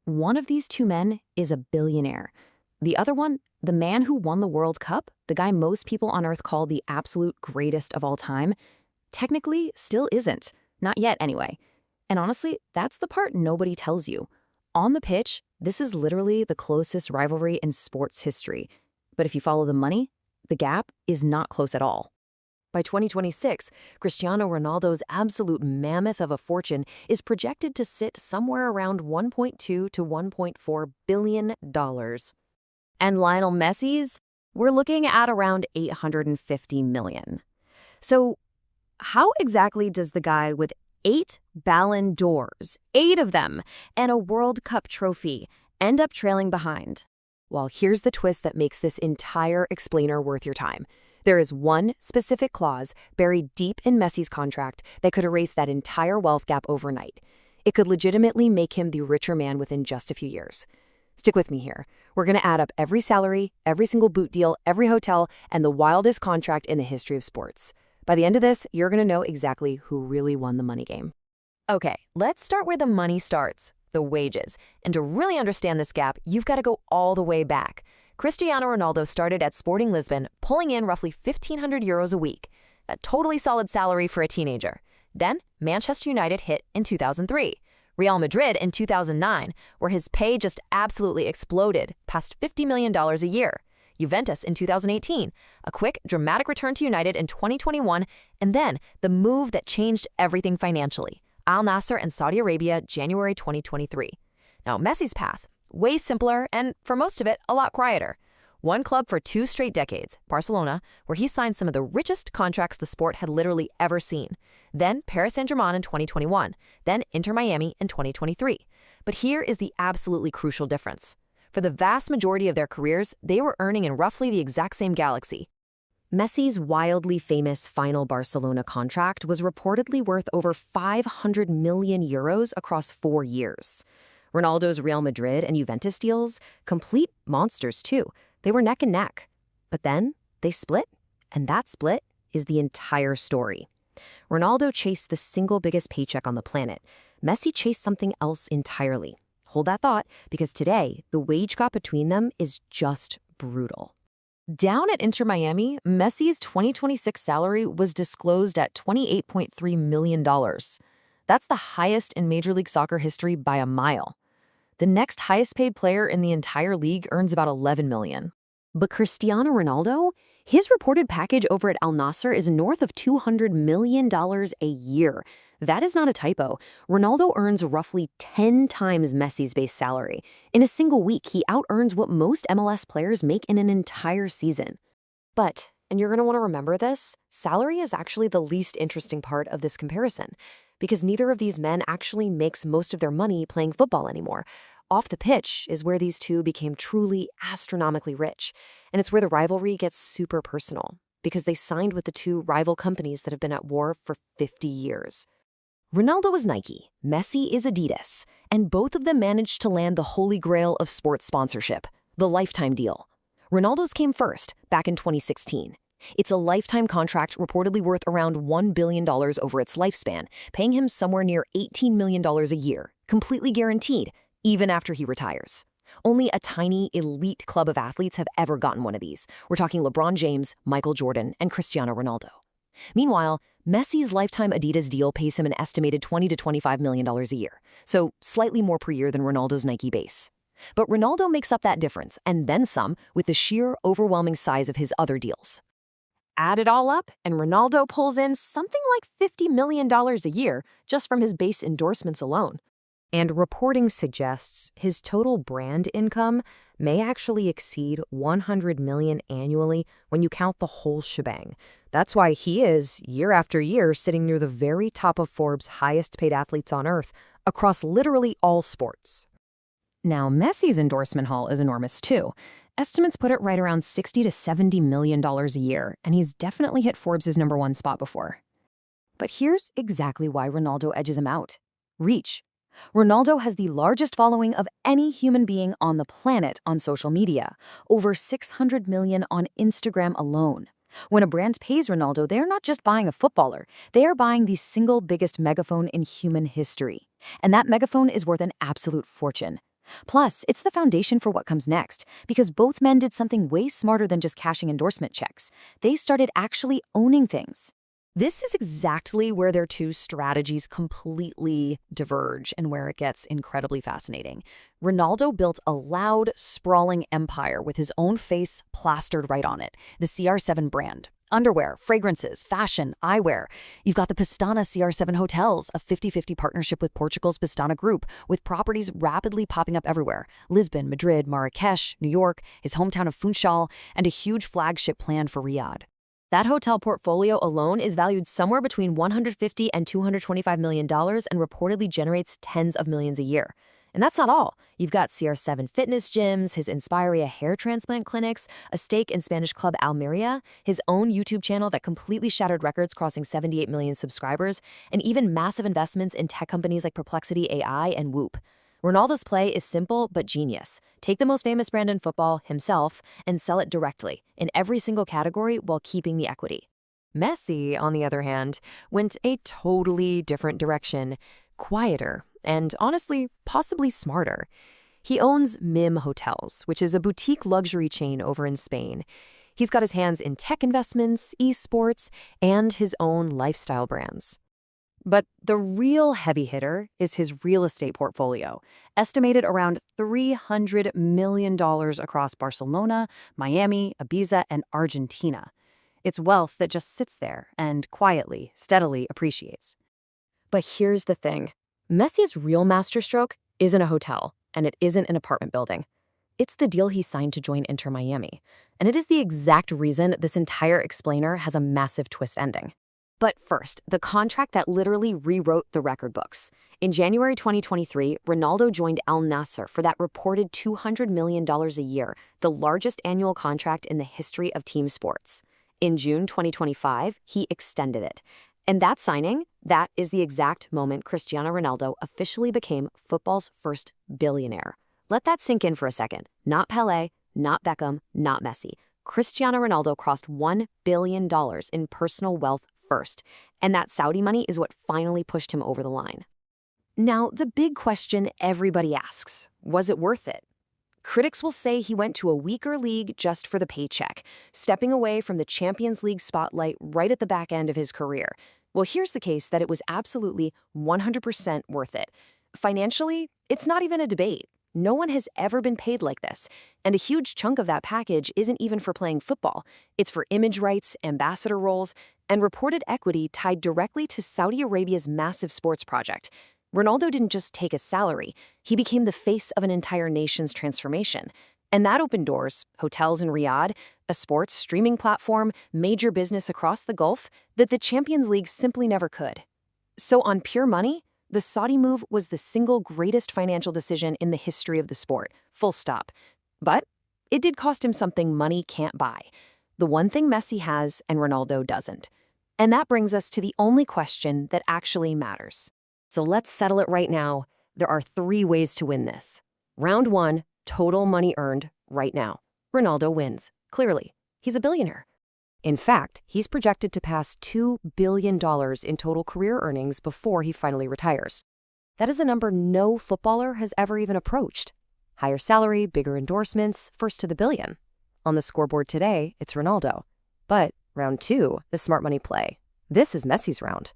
One of these two men is a billionaire. The other one, the man who won the World Cup, the guy most people on Earth call the absolute greatest of all time, technically still isn't. Not yet, anyway. And honestly, that's the part nobody tells you. On the pitch, this is literally the closest rivalry in sports history. But if you follow the money, the gap is not close at all. By 2026, Cristiano Ronaldo's absolute mammoth of a fortune is projected to sit somewhere around $1.2 to $1.4 billion. And Lionel Messi's? We're looking at around $850 million. So how exactly does the guy with 8 Ballon d'Ors, 8 of them, and a World Cup trophy end up trailing behind? Well, here's the twist that makes this entire explainer worth your time. There is one specific clause buried deep in Messi's contract that could erase that entire wealth gap overnight. It could legitimately make him the richer man within just a few years. Stick with me here. We're going to add up every salary, every single boot deal, every hotel, and the wildest contract in the history of sports. By the end of this, you're going to know exactly who really won the money game. Okay, let's start where the money starts, the wages. And to really understand this gap, you've got to go all the way back. Cristiano Ronaldo started at Sporting Lisbon, pulling in roughly €1,500 a week, a totally solid salary for a teenager. Then, Manchester United hit in 2003. Real Madrid in 2009, where his pay just absolutely exploded, past $50 million a year. Juventus in 2018, a quick, dramatic return to United in 2021, and then the move that changed everything financially, Al Nassr in Saudi Arabia, January 2023. Now, Messi's path, way simpler and, for most of it, a lot quieter. One club for 2 straight decades, Barcelona, where he signed some of the richest contracts the sport had literally ever seen. Then Paris Saint-Germain in 2021, then Inter Miami in 2023. But here is the absolutely crucial difference. For the vast majority of their careers, they were earning in roughly the exact same galaxy. Messi's wildly famous final Barcelona contract was reportedly worth over €500 million across 4 years. Ronaldo's Real Madrid and Juventus deals, complete monsters too. They were neck and neck. But then they split, and that split is the entire story. Ronaldo chased the single biggest paycheck on the planet. Messi chased something else entirely. Hold that thought, because today, the wage gap between them is just brutal. Down at Inter Miami, Messi's 2026 salary was disclosed at $28.3 million. That's the highest in Major League Soccer history by a mile. The next highest paid player in the entire league earns about $11 million. But Cristiano Ronaldo, his reported package over at Al Nassr is north of $200 million a year. That is not a typo. Ronaldo earns roughly 10 times Messi's base salary. In a single week, he out-earns what most MLS players make in an entire season. But, and you're going to want to remember this, salary is actually the least interesting part of this comparison, because neither of these men actually makes most of their money playing football anymore. Off the pitch is where these two became truly astronomically rich, and it's where the rivalry gets super personal, because they signed with the two rival companies that have been at war for 50 years. Ronaldo is Nike, Messi is Adidas, and both of them managed to land the holy grail of sports sponsorship, the lifetime deal. Ronaldo's came first, back in 2016. It's a lifetime contract reportedly worth around $1 billion over its lifespan, paying him somewhere near $18 million a year, completely guaranteed, even after he retires. Only a tiny, elite club of athletes have ever gotten one of these. We're talking LeBron James, Michael Jordan, and Cristiano Ronaldo. Meanwhile, Messi's lifetime Adidas deal pays him an estimated $20 to $25 million a year, so slightly more per year than Ronaldo's Nike base. But Ronaldo makes up that difference, and then some, with the sheer overwhelming size of his other deals. Add it all up, and Ronaldo pulls in something like $50 million a year just from his base endorsements alone. And reporting suggests his total brand income may actually exceed $100 million annually when you count the whole shebang. That's why he is, year after year, sitting near the very top of Forbes' highest-paid athletes on Earth across literally all sports. Now, Messi's endorsement haul is enormous too. Estimates put it right around $60 to $70 million a year, and he's definitely hit Forbes' #1 spot before. But here's exactly why Ronaldo edges him out. Reach. Ronaldo has the largest following of any human being on the planet on social media, over 600 million on Instagram alone. When a brand pays Ronaldo, they're not just buying a footballer, they are buying the single biggest megaphone in human history. And that megaphone is worth an absolute fortune. Plus, it's the foundation for what comes next, because both men did something way smarter than just cashing endorsement checks. They started actually owning things. This is exactly where their two strategies completely diverge and where it gets incredibly fascinating. Ronaldo built a loud, sprawling empire with his own face plastered right on it, the CR7 brand. Underwear, fragrances, fashion, eyewear. You've got the Pestana CR7 hotels, a 50-50 partnership with Portugal's Pestana Group, with properties rapidly popping up everywhere. Lisbon, Madrid, Marrakesh, New York, his hometown of Funchal, and a huge flagship planned for Riyadh. That hotel portfolio alone is valued somewhere between $150 and $225 million and reportedly generates tens of millions a year. And that's not all. You've got CR7 fitness gyms, his Inspiria hair transplant clinics, a stake in Spanish club Almeria, his own YouTube channel that completely shattered records crossing 78 million subscribers, and even massive investments in tech companies like Perplexity AI and Whoop. Ronaldo's play is simple but genius. Take the most famous brand in football, himself, and sell it directly, in every single category while keeping the equity. Messi, on the other hand, went a totally different direction, quieter, and honestly, possibly smarter. He owns MIM Hotels, which is a boutique luxury chain over in Spain. He's got his hands in tech investments, esports, and his own lifestyle brands. But the real heavy hitter is his real estate portfolio, estimated around $300 million across Barcelona, Miami, Ibiza, and Argentina. It's wealth that just sits there and quietly, steadily appreciates. But here's the thing. Messi's real masterstroke isn't a hotel, and it isn't an apartment building. It's the deal he signed to join Inter Miami, and it is the exact reason this entire explainer has a massive twist ending. But first, the contract that literally rewrote the record books. In January 2023, Ronaldo joined Al Nassr for that reported $200 million a year, the largest annual contract in the history of team sports. In June 2025, he extended it. And that signing, that is the exact moment Cristiano Ronaldo officially became football's first billionaire. Let that sink in for a second. Not Pelé, not Beckham, not Messi. Cristiano Ronaldo crossed $1 billion in personal wealth first, and that Saudi money is what finally pushed him over the line. Now, the big question everybody asks, was it worth it? Critics will say he went to a weaker league just for the paycheck, stepping away from the Champions League spotlight right at the back end of his career. Well, here's the case that it was absolutely 100% worth it. Financially, it's not even a debate. No one has ever been paid like this, and a huge chunk of that package isn't even for playing football. It's for image rights, ambassador roles, and reported equity tied directly to Saudi Arabia's massive sports project. Ronaldo didn't just take a salary, he became the face of an entire nation's transformation. And that opened doors, hotels in Riyadh, a sports streaming platform, major business across the Gulf, that the Champions League simply never could. So on pure money, the Saudi move was the single greatest financial decision in the history of the sport, full stop. But it did cost him something money can't buy. The one thing Messi has and Ronaldo doesn't. And that brings us to the only question that actually matters. So let's settle it right now. There are 3 ways to win this. Round 1, total money earned right now. Ronaldo wins, clearly. He's a billionaire. In fact, he's projected to pass $2 billion in total career earnings before he finally retires. That is a number no footballer has ever even approached. Higher salary, bigger endorsements, first to the billion. On the scoreboard today, it's Ronaldo. But round 2, the smart money play. This is Messi's round.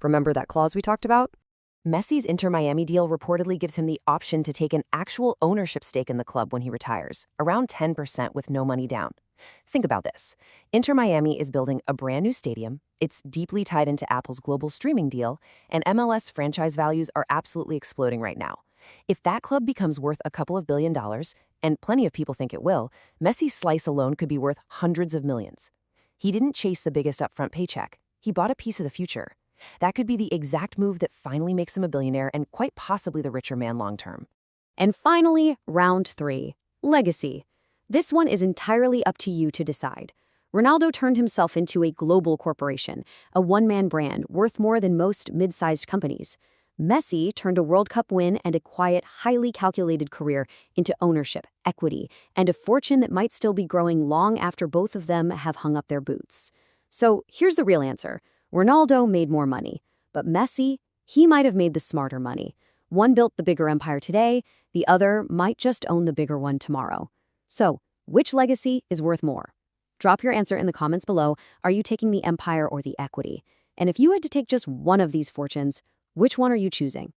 Remember that clause we talked about? Messi's Inter Miami deal reportedly gives him the option to take an actual ownership stake in the club when he retires, around 10% with no money down. Think about this. Inter Miami is building a brand new stadium, it's deeply tied into Apple's global streaming deal, and MLS franchise values are absolutely exploding right now. If that club becomes worth a couple of $1 billion, and plenty of people think it will, Messi's slice alone could be worth hundreds of millions. He didn't chase the biggest upfront paycheck. He bought a piece of the future. That could be the exact move that finally makes him a billionaire and quite possibly the richer man long term. And finally, round 3, legacy. This one is entirely up to you to decide. Ronaldo turned himself into a global corporation, a one-man brand worth more than most mid-sized companies. Messi turned a World Cup win and a quiet, highly calculated career into ownership, equity, and a fortune that might still be growing long after both of them have hung up their boots. So here's the real answer. Ronaldo made more money, but Messi, he might have made the smarter money. One built the bigger empire today, The other might just own the bigger one tomorrow. So, which legacy is worth more? Drop your answer in the comments below. Are you taking the empire or the equity? And if you had to take just one of these fortunes, which one are you choosing?